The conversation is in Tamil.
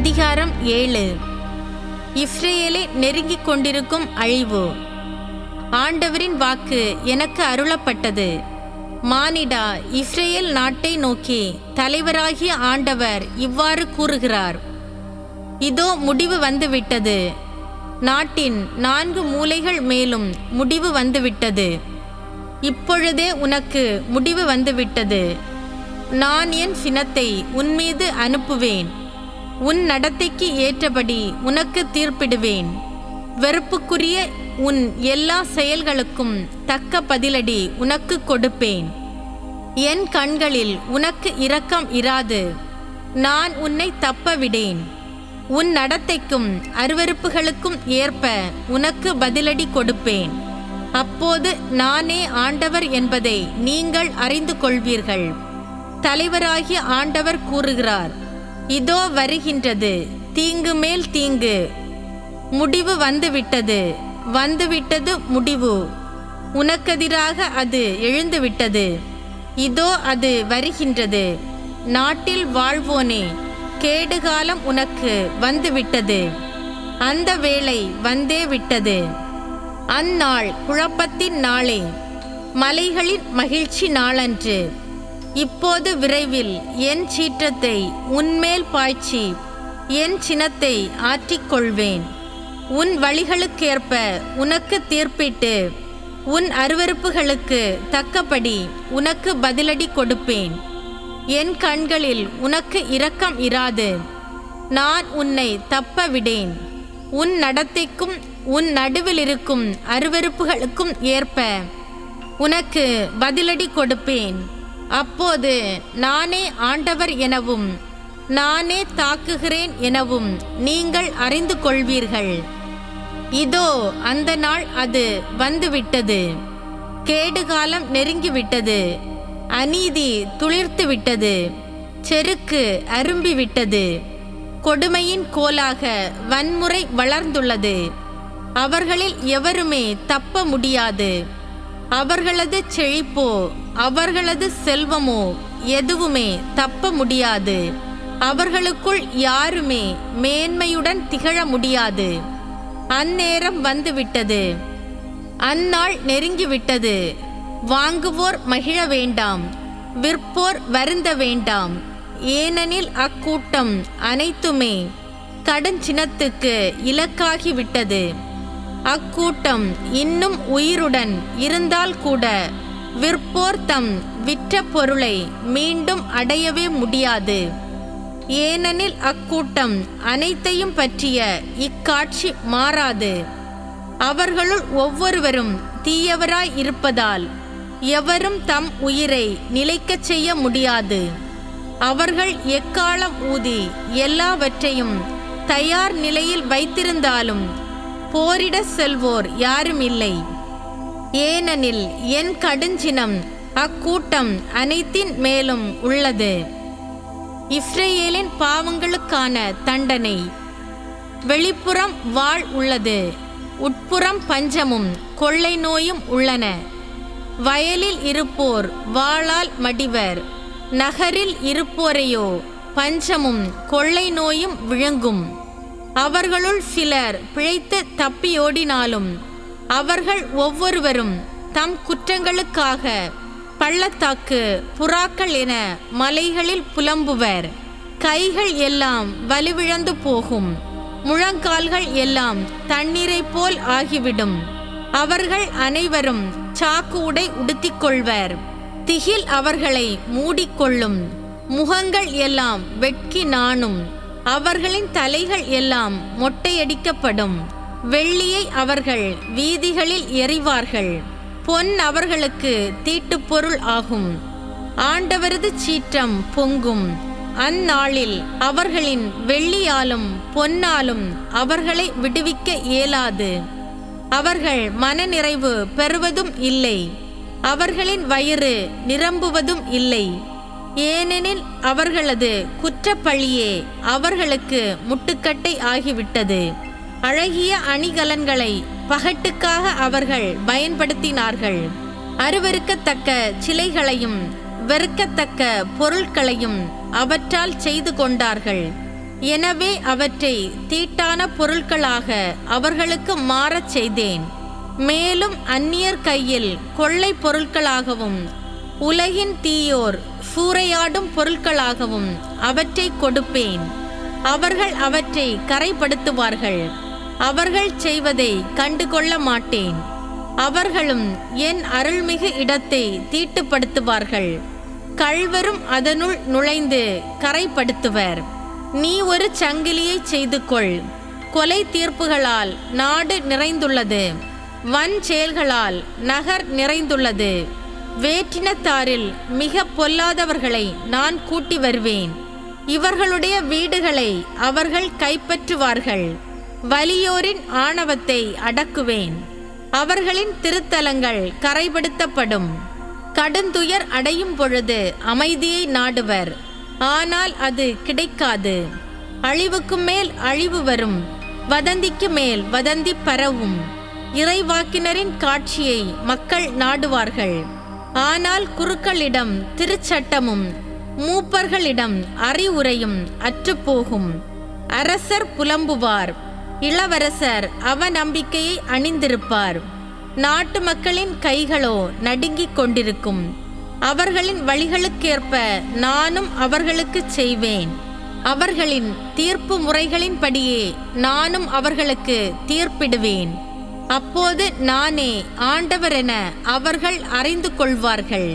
அதிகாரம் 7. இஸ்ரவேலை நெருங்கிக் கொண்டிருக்கும் அழிவு. ஆண்டவரின் வாக்கு எனக்கு அருளப்பட்டது. மானிடா, இஸ்ரவேல் நாட்டை நோக்கி தலைவராகிய ஆண்டவர் இவ்வாறு கூறுகிறார்: இதோ முடிவு வந்துவிட்டது. நாட்டின் 4 மூலைகள் மேலும் முடிவு வந்துவிட்டது. இப்பொழுதே உனக்கு முடிவு வந்துவிட்டது. நான் என் சினத்தை உன்மீது அனுப்புவேன். உன் நடத்தைக்கு ஏற்றபடி உனக்கு தீர்ப்பிடுவேன். வெறுப்புக்குரிய உன் எல்லா செயல்களுக்கும் தக்க பதிலடி உனக்கு கொடுப்பேன். என் கண்களில் உனக்கு இரக்கம் இராது. நான் உன்னை தப்ப விடேன். உன் நடத்தைக்கும் அருவருப்புகளுக்கும் ஏற்ப உனக்கு பதிலடி கொடுப்பேன். அப்போது நானே ஆண்டவர் என்பதை நீங்கள் அறிந்து கொள்வீர்கள். தலைவராகிய ஆண்டவர் கூறுகிறார்: இதோ வருகின்றது தீங்கு மேல் தீங்கு. முடிவு வந்துவிட்டது, வந்துவிட்டது முடிவு. உனக்கெதிராக அது எழுந்துவிட்டது. இதோ அது வருகின்றது. நாட்டில் வாழ்வோனே, கேடுகாலம் உனக்கு வந்துவிட்டது. அந்த வேளை வந்தே விட்டது. அந்நாள் குழப்பத்தின் நாளே, மலைகளின் மகிழ்ச்சி நாளன்று. இப்போது விரைவில் என் சீற்றத்தை உன்மேல் பாய்ச்சி என் சினத்தை ஆற்றிக்கொள்வேன். உன் வழிகளுக்கேற்ப உனக்கு தீர்ப்பிட்டு உன் அருவருப்புகளுக்கு தக்கபடி உனக்கு பதிலடி கொடுப்பேன். என் கண்களில் உனக்கு இரக்கம் இராது. நான் உன்னை தப்ப விடேன். உன் நடத்தைக்கும் உன் நடுவில் இருக்கும் அருவருப்புகளுக்கும் ஏற்ப உனக்கு பதிலடி கொடுப்பேன். அப்போது நானே ஆண்டவர் எனவும் நானே தாக்குகிறேன் எனவும் நீங்கள் அறிந்து கொள்வீர்கள். இதோ அந்த நாள் அது வந்துவிட்டது. கேடுகாலம் நெருங்கிவிட்டது. அநீதி துளிர்த்து விட்டது. செருக்கு அரும்பிவிட்டது. கொடுமையின் கோலாக வன்முறை வளர்ந்துள்ளது. அவர்களில் எவருமே தப்ப முடியாது. அவர்களது செழிப்போ அவர்களது செல்வமோ எதுவுமே தப்ப முடியாது. அவர்களுக்குள் யாருமே மேன்மையுடன் திகழ முடியாது. அந்நேரம் வந்துவிட்டது. அந்நாள் நெருங்கிவிட்டது. வாங்குவோர் மகிழ வேண்டாம், விற்போர் வருந்த வேண்டாம். ஏனெனில் அக்கூட்டம் அனைத்துமே கடுஞ்சினத்துக்கு இலக்காகிவிட்டது. அக்கூட்டம் இன்னும் உயிருடன் இருந்தால் கூட விற்போர் தம் விற்ற பொருளை மீண்டும் அடையவே முடியாது. ஏனெனில் அக்கூட்டம் அனைத்தையும் பற்றிய இக்காட்சி மாறாது. அவர்களுள் ஒவ்வொருவரும் தீயவராய் இருப்பதால் எவரும் தம் உயிரை நிலைக்கச் செய்ய முடியாது. அவர்கள் எக்காலம் ஊதி எல்லாவற்றையும் தயார் நிலையில் வைத்திருந்தாலும் போரிட செல்வோர் யாரும் இல்லை. ஏனெனில் என் கடுஞ்சினம் அக்கூட்டம் அனைத்தின் மேலும் உள்ளது. இஸ்ரவேலின் பாவங்களுக்கான தண்டனை. வெளிப்புறம் வாள் உள்ளது, உட்புறம் பஞ்சமும் கொள்ளை நோயும் உள்ளன. வயலில் இருப்போர் வாளால் மடிவர். நகரில் இருப்போரையோ பஞ்சமும் கொள்ளை நோயும் விழுங்கும். அவர்களுள் சிலர் பிழைத்து தப்பியோடினாலும் அவர்கள் ஒவ்வொருவரும் தம் குற்றங்களுக்காக பள்ளத்தாக்கு புறாக்கள் என மலைகளில் புலம்புவர். கைகள் எல்லாம் வலுவிழந்து போகும். முழங்கால்கள் எல்லாம் தண்ணீரை போல் ஆகிவிடும். அவர்கள் அனைவரும் சாக்கு உடை உடுத்திக்கொள்வர். திகில் அவர்களை மூடிக்கொள்ளும். முகங்கள் எல்லாம் வெட்கி நாணும். அவர்களின் தலைகள் எல்லாம் மொட்டையடிக்கப்படும். வெள்ளியை அவர்கள் வீதிகளில் எறிவார்கள். பொன் அவர்களுக்கு தீட்டுப்பொருள் ஆகும். ஆண்டவரது சீற்றம் பொங்கும். அந்நாளில் அவர்களின் வெள்ளியாலும் பொன்னாலும் அவர்களை விடுவிக்க இயலாது. அவர்கள் மனநிறைவு பெறுவதும் இல்லை. அவர்களின் வயிறு நிரம்புவதும் இல்லை. ஏனெனில் அவர்களது குற்றப்பழியே அவர்களுக்கு முட்டுக்கட்டை ஆகிவிட்டது. அழகிய அணிகலன்களை பகட்டுக்காக அவர்கள் பயன்படுத்தினார்கள். அருவருக்கத்தக்க சிலைகளையும் வெறுக்கத்தக்க பொருட்களையும் அவற்றால் செய்து கொண்டார்கள். எனவே அவற்றை தீட்டான பொருட்களாக அவர்களுக்கு மாறச் செய்தேன். மேலும் அந்நியர் கையில் கொள்ளை பொருட்களாகவும் உலகின் தீயோர் சூறையாடும் பொருட்களாகவும் அவற்றை கொடுப்பேன். அவர்கள் அவற்றை கரைப்படுத்துவார்கள். அவர்கள் செய்வதை கண்டுகொள்ள மாட்டேன். அவர்களும் என் அருள்மிகு இடத்தை தீட்டுப்படுத்துவார்கள். கள்வரும் அதனுள் நுழைந்து கரைப்படுத்துவர். நீ ஒரு சங்கிலியை செய்து கொள். கொலை தீர்ப்புகளால் நாடு நிறைந்துள்ளது. வன் செயல்களால் நகர் நிறைந்துள்ளது. வேற்றினத்தாரில் மிக பொல்லாதவர்களை நான் கூட்டி வருவேன். இவர்களுடைய வீடுகளை அவர்கள் கைப்பற்றுவார்கள். வலியோரின் ஆணவத்தை அடக்குவேன். அவர்களின் திருத்தலங்கள் கரைப்படுத்தப்படும். கடுந்துயர் அடையும் பொழுது அமைதியை நாடுவர், ஆனால் அது கிடைக்காது. அழிவுக்கு மேல் அழிவு வரும். வதந்திக்கு மேல் வதந்தி பரவும். இறைவாக்கினரின் காட்சியை மக்கள் நாடுவார்கள். ஆனால் குருக்களிடம் திருச்சட்டமும் மூப்பர்களிடம் அறிவுரையும் அற்றுப்போகும். அரசர் புலம்புவார். இளவரசர் அவநம்பிக்கையை அணிந்திருப்பார். நாட்டு மக்களின் கைகளோ நடுங்கிக் கொண்டிருக்கும். அவர்களின் வழிகளுக்கேற்ப நானும் அவர்களுக்கு செய்வேன். அவர்களின் தீர்ப்பு முறைகளின்படியே நானும் அவர்களுக்கு தீர்ப்பிடுவேன். அப்போது நானே ஆண்டவர் என அவர்கள் அறிந்து கொள்வார்கள்.